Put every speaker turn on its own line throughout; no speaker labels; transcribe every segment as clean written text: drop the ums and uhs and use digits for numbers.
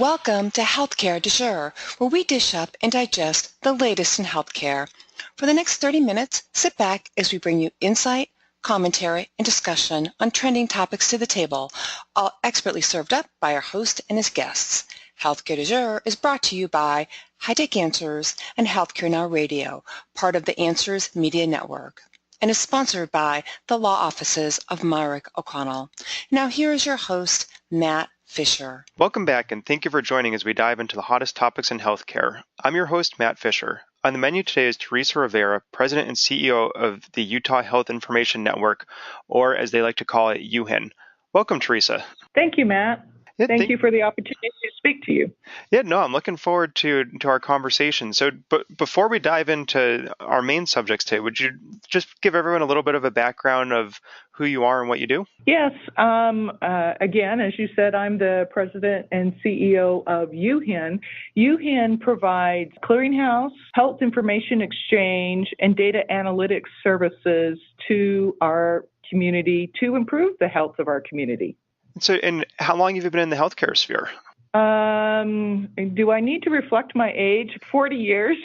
Welcome to Healthcare du Jour, where we dish up and digest the latest in healthcare. For the next 30 minutes, sit back as we bring you insight, commentary, and discussion on trending topics to the table, all expertly served up by our host and his guests. Healthcare du Jour is brought to you by High-Tech Answers and Healthcare Now Radio, part of the Answers Media Network, and is sponsored by the law offices of Myrick O'Connell. Now here is your host, Matt Fisher.
Welcome back, and thank you for joining as we dive into the hottest topics in healthcare. I'm your host, Matt Fisher. On the menu today is Teresa Rivera, President and CEO of the Utah Health Information Network, or as they like to call it, UHIN. Welcome, Teresa.
Thank you, Matt. Thank you for the opportunity to speak to you.
I'm looking forward to our conversation. So, but before we dive into our main subjects today, would you just give everyone a little bit of a background of who you are and what you do?
Yes. Again, as you said, I'm the President and CEO of UHIN. UHIN provides clearinghouse, health information exchange, and data analytics services to our community to improve the health of our community.
So, and how long have you been in the healthcare sphere?
Do I need to reflect my age? 40 years.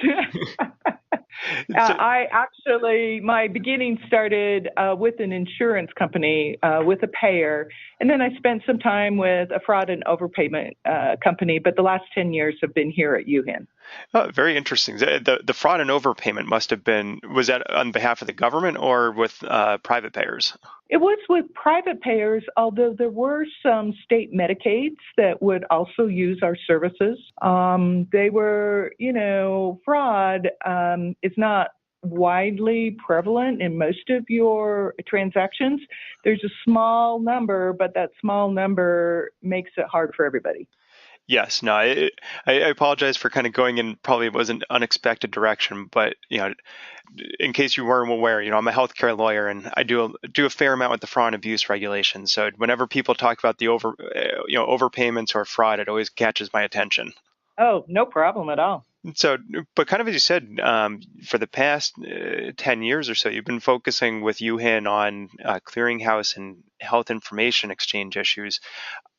My beginning started with an insurance company, with a payer, and then I spent some time with a fraud and overpayment company, but the last 10 years have been here at UHIN.
Oh, very interesting. The fraud and overpayment must have been, was that on behalf of the government or with private payers?
It was with private payers, although there were some state Medicaids that would also use our services. They were, fraud is not widely prevalent in most of your transactions. There's a small number, but that small number makes it hard for everybody.
Yes, no, I apologize for kind of going in probably was an unexpected direction, but in case you weren't aware, I'm a healthcare lawyer and I do a fair amount with the fraud and abuse regulations. So whenever people talk about the overpayments or fraud, it always catches my attention.
Oh, no problem at all.
So, but kind of as you said, for the past 10 years or so, you've been focusing with UHIN on clearinghouse and health information exchange issues.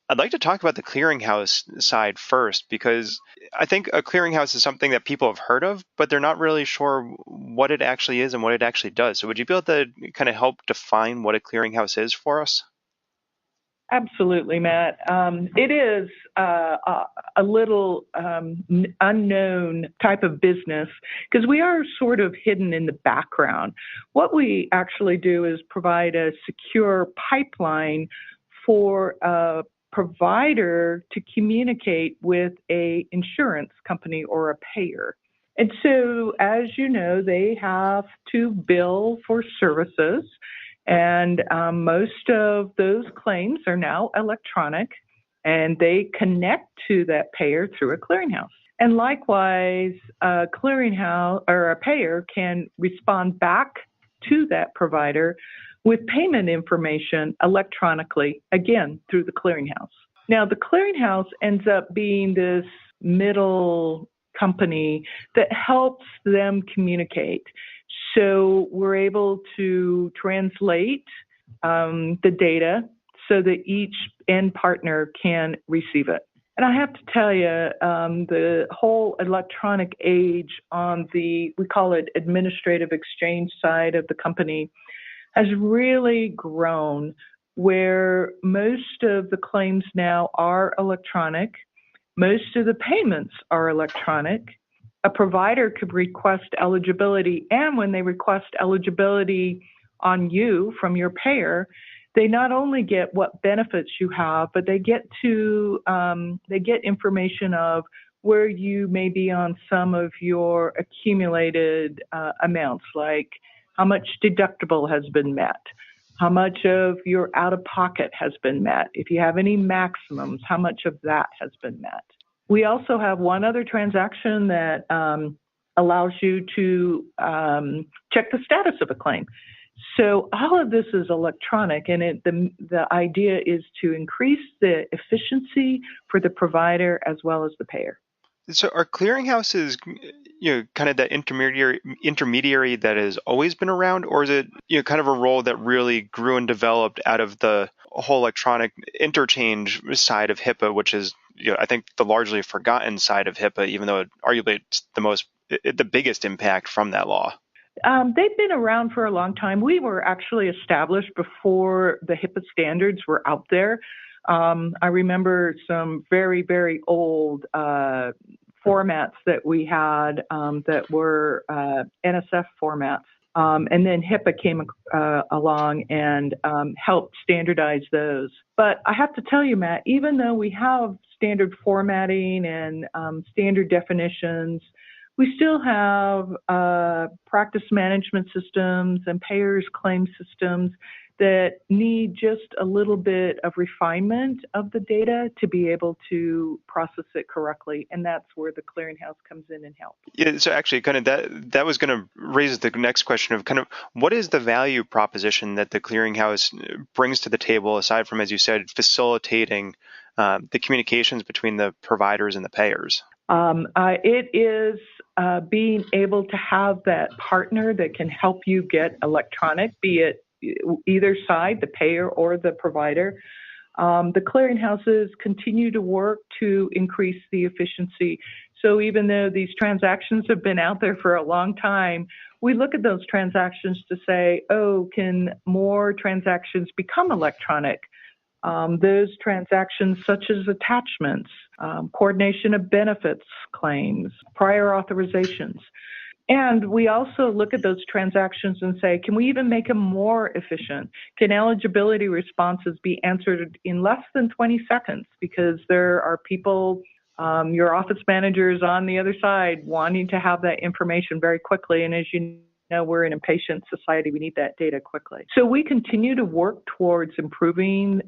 I'd like to talk about the clearinghouse side first, because I think a clearinghouse is something that people have heard of, but they're not really sure what it actually is and what it actually does. So would you be able to kind of help define what a clearinghouse is for us?
Absolutely, Matt. It is a little unknown type of business because we are sort of hidden in the background. What we actually do is provide a secure pipeline for a provider to communicate with a insurance company or a payer. And so, as you know, they have to bill for services, and most of those claims are now electronic, and they connect to that payer through a clearinghouse. And likewise, a clearinghouse or a payer can respond back to that provider with payment information electronically, again, through the clearinghouse. Now, the clearinghouse ends up being this middle company that helps them communicate. So we're able to translate the data so that each end partner can receive it. And I have to tell you, the whole electronic age on we call it administrative exchange side of the company, has really grown, where most of the claims now are electronic. Most of the payments are electronic. A provider could request eligibility, and when they request eligibility on you from your payer, they not only get what benefits you have, but they get information of where you may be on some of your accumulated amounts, like how much deductible has been met, how much of your out-of-pocket has been met. If you have any maximums, how much of that has been met. We also have one other transaction that allows you to check the status of a claim. So all of this is electronic, and the idea is to increase the efficiency for the provider as well as the payer.
So are clearinghouses, kind of that intermediary that has always been around, or is it kind of a role that really grew and developed out of the whole electronic interchange side of HIPAA, which is I think the largely forgotten side of HIPAA, even though arguably it's the biggest impact from that law?
They've been around for a long time. We were actually established before the HIPAA standards were out there. I remember some very, very old formats that we had that were NSF formats. And then HIPAA came along and helped standardize those. But I have to tell you, Matt, even though we have standard formatting and standard definitions, we still have practice management systems and payers claim systems that need just a little bit of refinement of the data to be able to process it correctly. And that's where the clearinghouse comes in and helps.
Yeah, so actually kind of that was going to raise the next question of kind of what is the value proposition that the clearinghouse brings to the table, aside from, as you said, facilitating the communications between the providers and the payers?
It is being able to have that partner that can help you get electronic, be it either side, the payer or the provider. The clearinghouses continue to work to increase the efficiency. So even though these transactions have been out there for a long time, we look at those transactions to say, oh, can more transactions become electronic? Those transactions such as attachments, coordination of benefits claims, prior authorizations. And we also look at those transactions and say, can we even make them more efficient? Can eligibility responses be answered in less than 20 seconds? Because there are people, your office managers on the other side wanting to have that information very quickly. And as you know, we're an impatient society. We need that data quickly. So we continue to work towards improving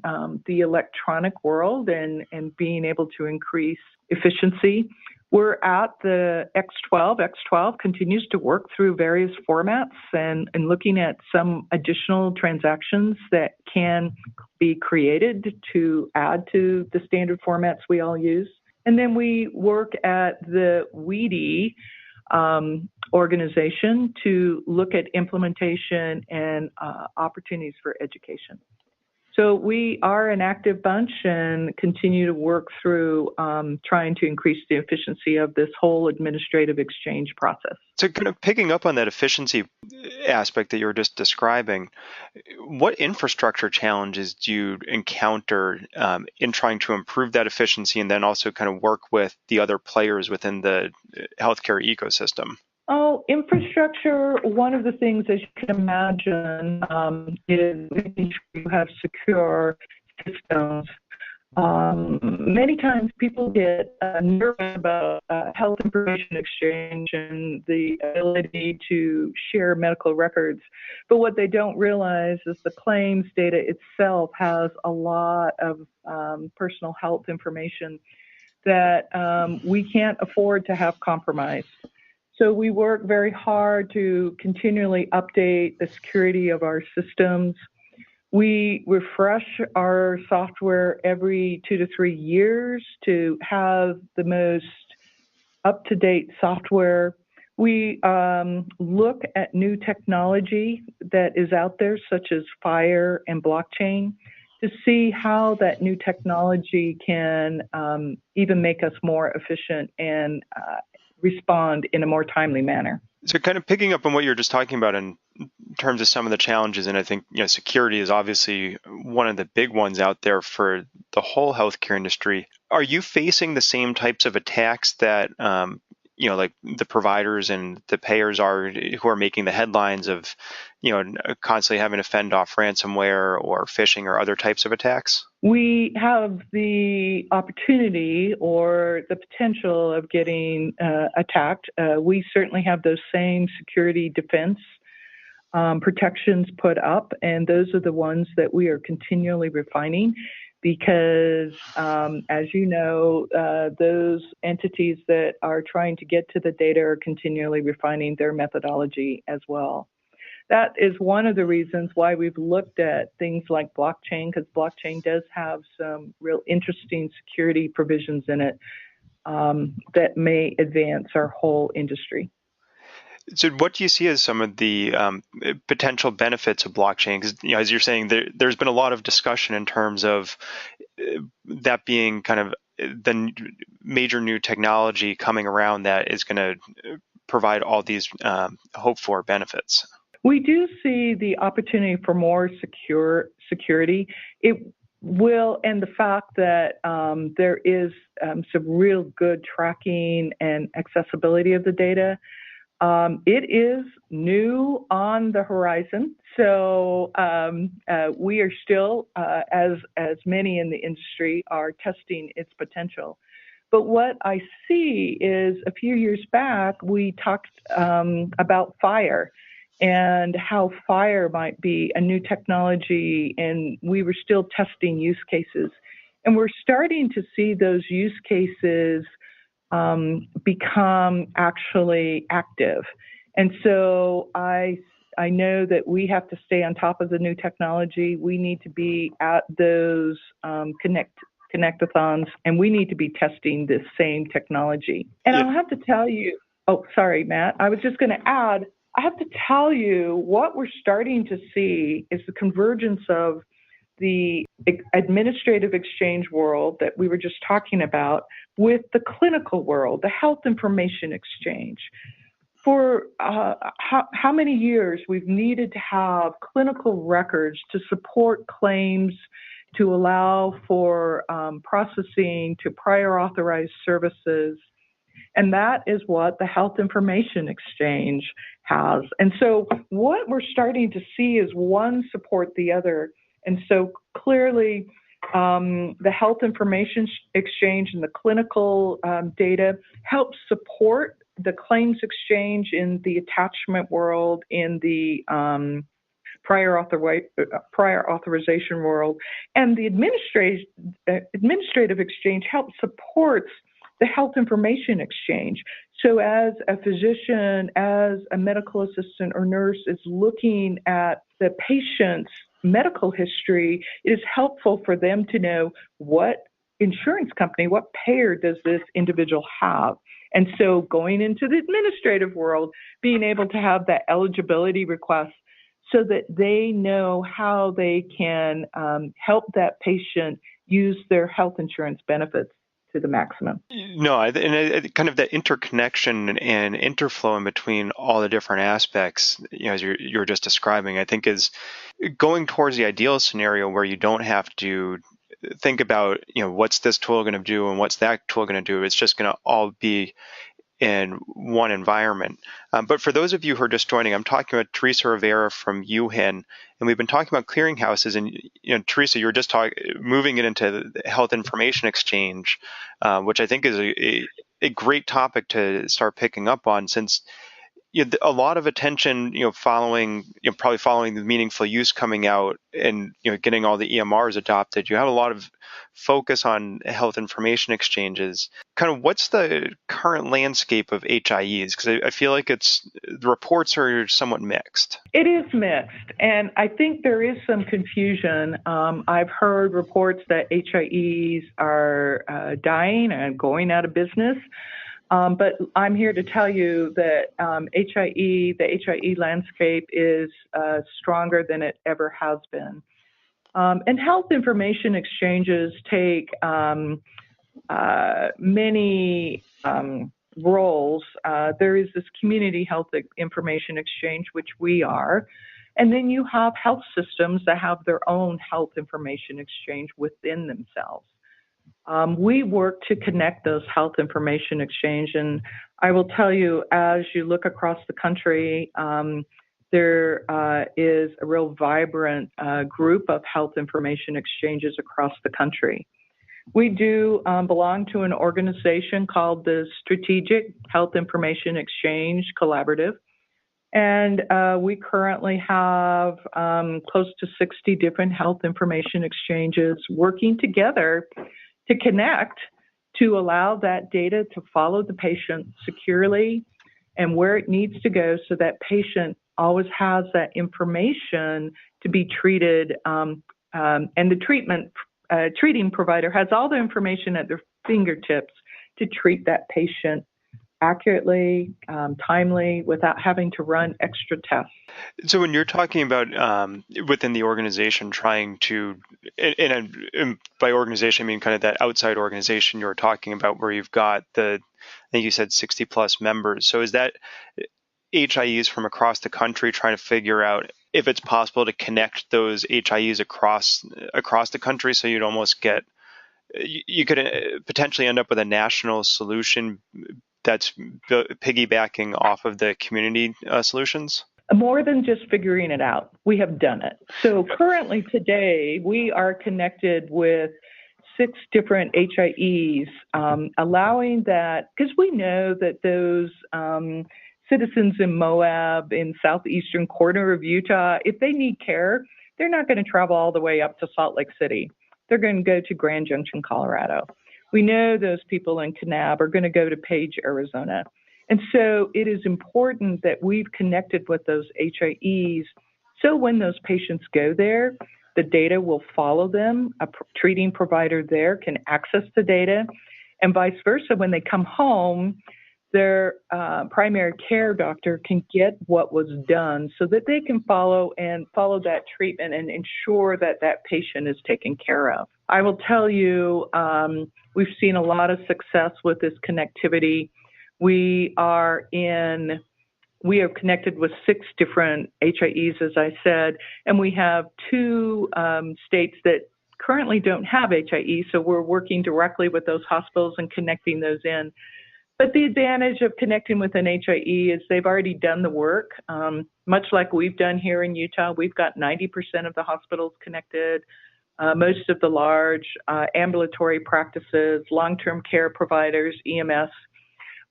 the electronic world and being able to increase efficiency. We're at the X12. X12 continues to work through various formats and looking at some additional transactions that can be created to add to the standard formats we all use. And then we work at the WHIE organization to look at implementation and opportunities for education. So we are an active bunch and continue to work through trying to increase the efficiency of this whole administrative exchange process.
So kind of picking up on that efficiency aspect that you were just describing, what infrastructure challenges do you encounter in trying to improve that efficiency and then also kind of work with the other players within the healthcare ecosystem?
Oh, infrastructure, one of the things, as you can imagine, is making sure you have secure systems. Many times people get nervous about health information exchange and the ability to share medical records. But what they don't realize is the claims data itself has a lot of personal health information that we can't afford to have compromised. So we work very hard to continually update the security of our systems. We refresh our software every 2 to 3 years to have the most up-to-date software. We look at new technology that is out there, such as FHIR and blockchain, to see how that new technology can even make us more efficient and respond in a more timely manner.
So kind of picking up on what you were just talking about in terms of some of the challenges, and I think security is obviously one of the big ones out there for the whole healthcare industry. Are you facing the same types of attacks that like the providers and the payers are, who are making the headlines of constantly having to fend off ransomware or phishing or other types of attacks?
We have the opportunity or the potential of getting attacked. We certainly have those same security defense protections put up, and those are the ones that we are continually refining because, as you know, those entities that are trying to get to the data are continually refining their methodology as well. That is one of the reasons why we've looked at things like blockchain, because blockchain does have some real interesting security provisions in it. that may advance our whole industry.
So what do you see as some of the potential benefits of blockchain? Because, as you're saying, there's been a lot of discussion in terms of that being kind of the major new technology coming around that is going to provide all these hoped for benefits.
We do see the opportunity for more security. It will, and the fact that there is some real good tracking and accessibility of the data. It is new on the horizon, so we are still, as many in the industry, are testing its potential. But what I see is a few years back, we talked about FHIRE and how FHIRE might be a new technology, and we were still testing use cases. And we're starting to see those use cases become actually active. And so I know that we have to stay on top of the new technology. We need to be at those connect-a-thons, and we need to be testing this same technology. And I'll have to tell you, oh, sorry, Matt, I was just going to add, I have to tell you what we're starting to see is the convergence of the administrative exchange world that we were just talking about with the clinical world, the health information exchange. For how many years we've needed to have clinical records to support claims, to allow for processing, to prior authorized services. And that is what the health information exchange has. And so what we're starting to see is one support the other. And so clearly, the health information exchange and the clinical data help support the claims exchange in the attachment world, in the prior authorization world, and the administrative exchange helps support the health information exchange. So as a physician, as a medical assistant or nurse is looking at the patient's medical history, it is helpful for them to know what insurance company, what payer does this individual have. And so going into the administrative world, being able to have that eligibility request so that they know how they can help that patient use their health insurance benefits to the maximum.
No, and kind of that interconnection and interflow in between all the different aspects, as you're just describing, I think is going towards the ideal scenario where you don't have to think about, what's this tool going to do and what's that tool going to do. It's just going to all be in one environment. But for those of you who are just joining, I'm talking about Teresa Rivera from UHIN, and we've been talking about clearinghouses. And Teresa, you were just moving it into the health information exchange, which I think is a great topic to start picking up on, since a lot of attention, following the meaningful use coming out and getting all the EMRs adopted. You have a lot of focus on health information exchanges. Kind of what's the current landscape of HIEs? Because I feel like the reports are somewhat mixed.
It is mixed, and I think there is some confusion. I've heard reports that HIEs are dying and going out of business. But I'm here to tell you that the HIE landscape is stronger than it ever has been. And health information exchanges take many roles. There is this community health information exchange, which we are. And then you have health systems that have their own health information exchange within themselves. We work to connect those health information exchange, and I will tell you, as you look across the country, there is a real vibrant group of health information exchanges across the country. We do belong to an organization called the Strategic Health Information Exchange Collaborative, and we currently have close to 60 different health information exchanges working together to connect, to allow that data to follow the patient securely and where it needs to go, so that patient always has that information to be treated, and the treating provider has all the information at their fingertips to treat that patient accurately, timely, without having to run extra tests.
So when you're talking about within the organization trying to, and by organization I mean kind of that outside organization you were talking about where you've got I think you said 60 plus members. So is that HIEs from across the country trying to figure out if it's possible to connect those HIEs across the country, so you'd almost get, you could potentially end up with a national solution that's piggybacking off of the community solutions?
More than just figuring it out, we have done it. So currently today, we are connected with 6 different HIEs, allowing that, because we know that those citizens in Moab, in southeastern corner of Utah, if they need care, they're not going to travel all the way up to Salt Lake City. They're going to go to Grand Junction, Colorado. We know those people in Kanab are going to go to Page, Arizona. And so it is important that we've connected with those HIEs so when those patients go there, the data will follow them. A treating provider there can access the data, and vice versa. When they come home, their primary care doctor can get what was done so that they can follow that treatment and ensure that that patient is taken care of. I will tell you, we've seen a lot of success with this connectivity. We are connected with 6 different HIEs, as I said, and we have 2 states that currently don't have HIE, so we're working directly with those hospitals and connecting those in. But the advantage of connecting with an HIE is they've already done the work. Much like we've done here in Utah, we've got 90% of the hospitals connected, most of the large ambulatory practices, long-term care providers, EMS.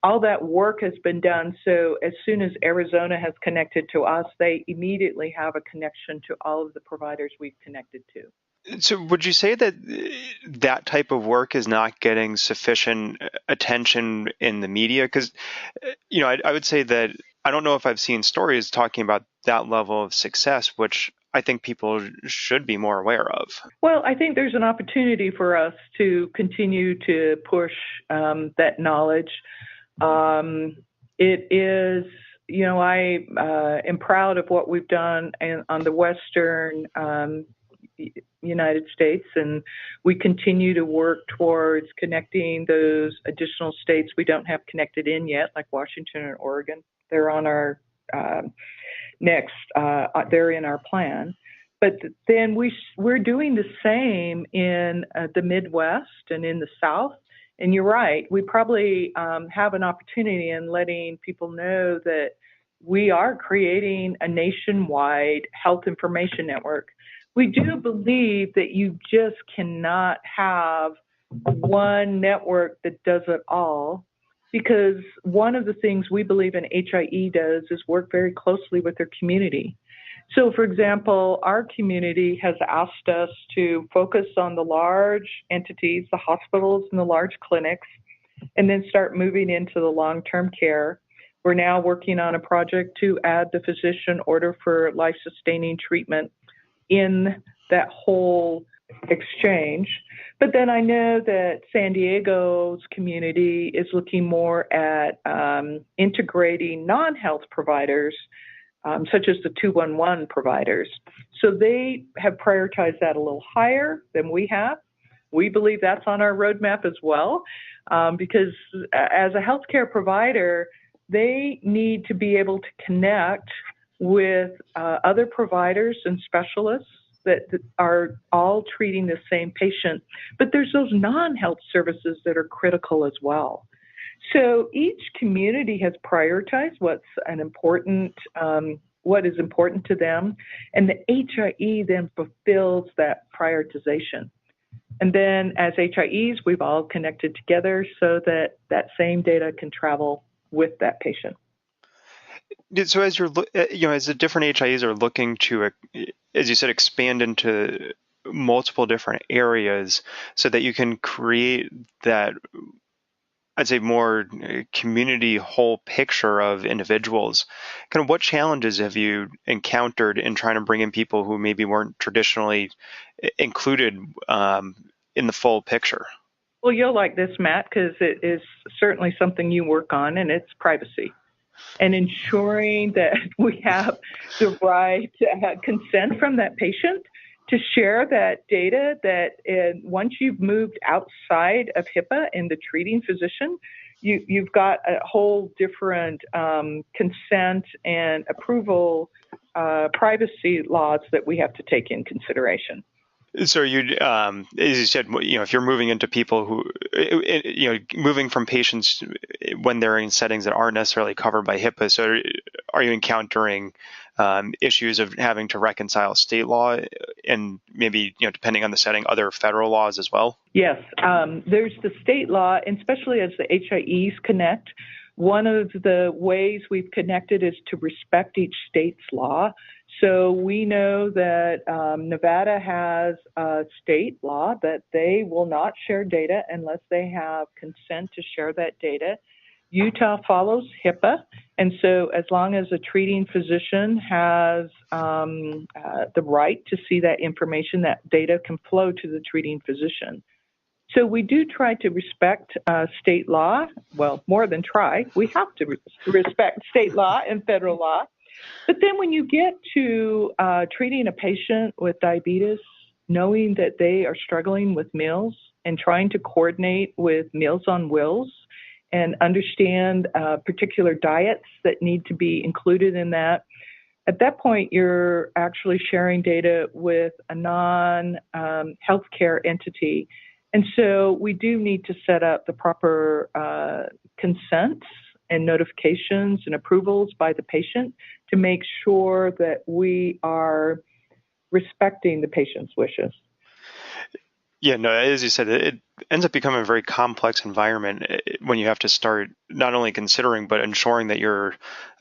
All that work has been done, so as soon as Arizona has connected to us, they immediately have a connection to all of the providers we've connected to.
So would you say that that type of work is not getting sufficient attention in the media? Because, I would say that I don't know if I've seen stories talking about that level of success, which I think people should be more aware of.
Well, I think there's an opportunity for us to continue to push that knowledge. It is, I am proud of what we've done on the Western United States, and we continue to work towards connecting those additional states we don't have connected in yet, like Washington and Oregon. They're on our they're in our plan. But then we're doing the same in the Midwest and in the South. And you're right, we probably have an opportunity in letting people know that we are creating a nationwide health information network. We do believe that you just cannot have one network that does it all, because one of the things we believe an HIE does is work very closely with their community. So, for example, our community has asked us to focus on the large entities, the hospitals and the large clinics, and then start moving into the long-term care. We're now working on a project to add the physician order for life-sustaining treatment in that whole exchange. But then I know that San Diego's community is looking more at integrating non-health providers, such as the 211 providers. So they have prioritized that a little higher than we have. We believe that's on our roadmap as well, because as a healthcare provider, they need to be able to connect with other providers and specialists that are all treating the same patient. But there's those non-health services that are critical as well. So each community has prioritized what is important to them, and the HIE then fulfills that prioritization. And then as HIEs, we've all connected together so that that same data can travel with that patient.
So as as the different HIEs are looking to, as you said, expand into multiple different areas so that you can create that, I'd say, more community whole picture of individuals, kind of what challenges have you encountered in trying to bring in people who maybe weren't traditionally included in the full picture?
Well, you'll like this, Matt, because it is certainly something you work on, and it's privacy and ensuring that we have the right consent from that patient to share that data that once you've moved outside of HIPAA and the treating physician, you've got a whole different consent and approval privacy laws that we have to take in consideration.
So you, as you said, if you're moving into people who, moving from patients when they're in settings that aren't necessarily covered by HIPAA, so are you encountering issues of having to reconcile state law and maybe, depending on the setting, other federal laws as well?
Yes, there's the state law, and especially as the HIEs connect. One of the ways we've connected is to respect each state's law. So we know that Nevada has a state law that they will not share data unless they have consent to share that data. Utah follows HIPAA, and so as long as a treating physician has the right to see that information, that data can flow to the treating physician. So we do try to respect state law. Well, more than try. We have to respect state law and federal law. But then when you get to treating a patient with diabetes, knowing that they are struggling with meals and trying to coordinate with Meals on Wheels and understand particular diets that need to be included in that, at that point, you're actually sharing data with a non-healthcare entity. And so we do need to set up the proper consents and notifications and approvals by the patient to make sure that we are respecting the patient's wishes.
Yeah, no, as you said, it ends up becoming a very complex environment when you have to start not only considering, but ensuring that you're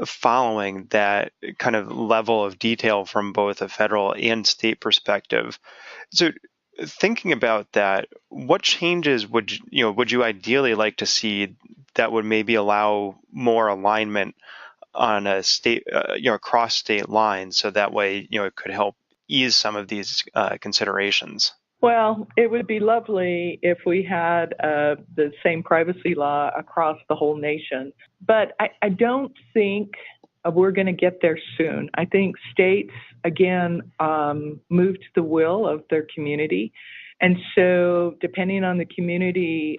following that kind of level of detail from both a federal and state perspective. So thinking about that, what changes would you ideally like to see that would maybe allow more alignment on a state, across state lines, so that way, it could help ease some of these considerations?
Well, it would be lovely if we had the same privacy law across the whole nation, but I don't think we're going to get there soon. I think states, again, move to the will of their community. And so depending on the community,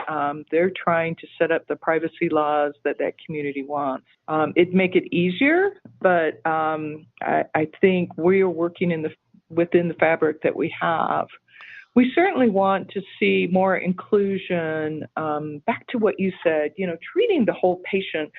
they're trying to set up the privacy laws that community wants. It'd make it easier, but I think we are working within the fabric that we have. We certainly want to see more inclusion. Back to what you said, treating the whole patient.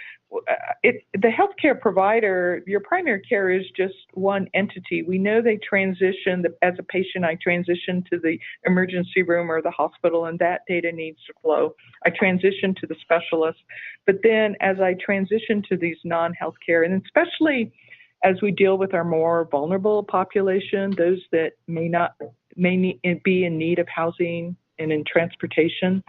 The healthcare provider, your primary care is just one entity. We know they transition. As a patient, I transition to the emergency room or the hospital, and that data needs to flow. I transition to the specialist. But then as I transition to these non-healthcare, and especially as we deal with our more vulnerable population, those that may be in need of housing and in transportation,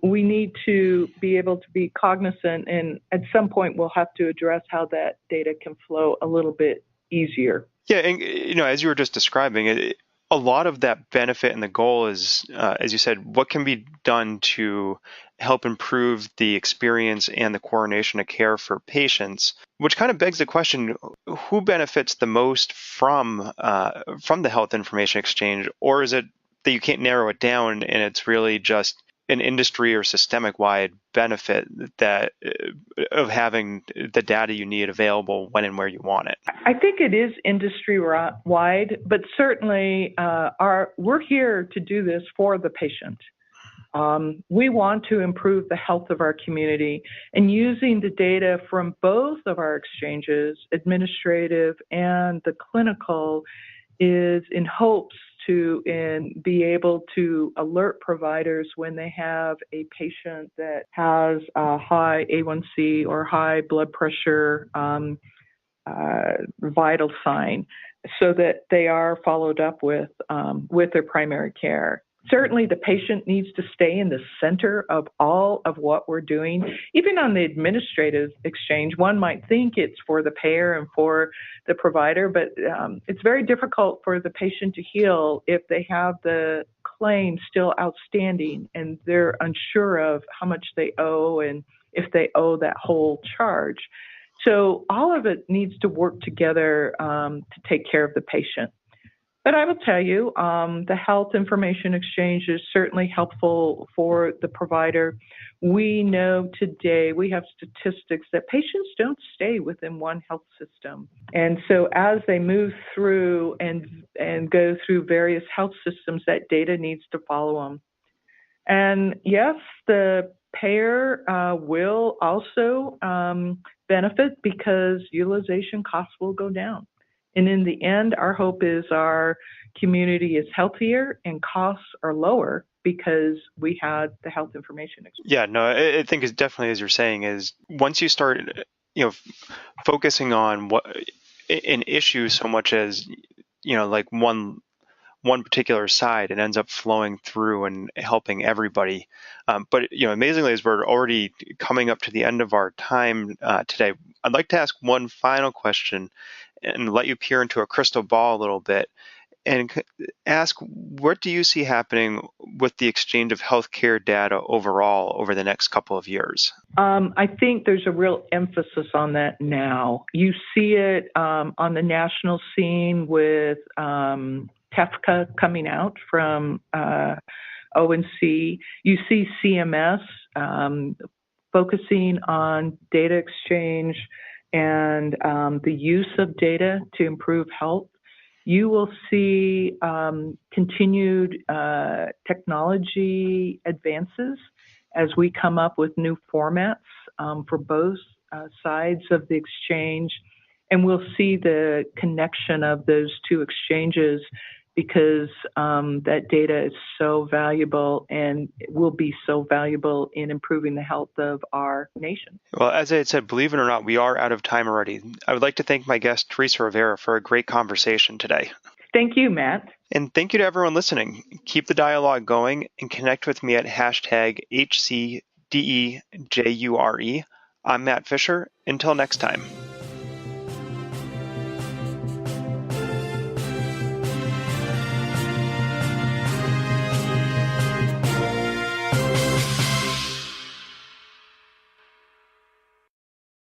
we need to be able to be cognizant, and at some point we'll have to address how that data can flow a little bit easier.
Yeah, and as you were just describing, a lot of that benefit and the goal is, as you said, what can be done to help improve the experience and the coordination of care for patients, which kind of begs the question, who benefits the most from the health information exchange? Or is it that you can't narrow it down and it's really just an industry or systemic-wide benefit that of having the data you need available when and where you want it?
I think it is industry-wide, but certainly we're here to do this for the patient. We want to improve the health of our community, and using the data from both of our exchanges, administrative and the clinical, is in hopes to be able to alert providers when they have a patient that has a high A1C or high blood pressure vital sign, so that they are followed up with their primary care. Certainly, the patient needs to stay in the center of all of what we're doing. Even on the administrative exchange, one might think it's for the payer and for the provider, but it's very difficult for the patient to heal if they have the claim still outstanding and they're unsure of how much they owe and if they owe that whole charge. So all of it needs to work together to take care of the patient. But I will tell you, the health information exchange is certainly helpful for the provider. We know today, we have statistics that patients don't stay within one health system. And so as they move through and go through various health systems, that data needs to follow them. And yes, the payer will also benefit because utilization costs will go down. And in the end, our hope is our community is healthier and costs are lower because we had the health information exchange.
Yeah, no, I think it's definitely, as you're saying, is once you start, focusing on what an issue so much as, like one particular side, it ends up flowing through and helping everybody. But amazingly, as we're already coming up to the end of our time today, I'd like to ask one final question and let you peer into a crystal ball a little bit and ask, what do you see happening with the exchange of healthcare data overall over the next couple of years?
I think there's a real emphasis on that now. You see it on the national scene with TEFCA coming out from ONC. You see CMS focusing on data exchange and the use of data to improve health. You will see continued technology advances as we come up with new formats for both sides of the exchange. And we'll see the connection of those two exchanges because that data is so valuable and will be so valuable in improving the health of our nation.
Well, as I had said, believe it or not, we are out of time already. I would like to thank my guest, Teresa Rivera, for a great conversation today.
Thank you, Matt.
And thank you to everyone listening. Keep the dialogue going and connect with me at #HCDEJURE. I'm Matt Fisher. Until next time.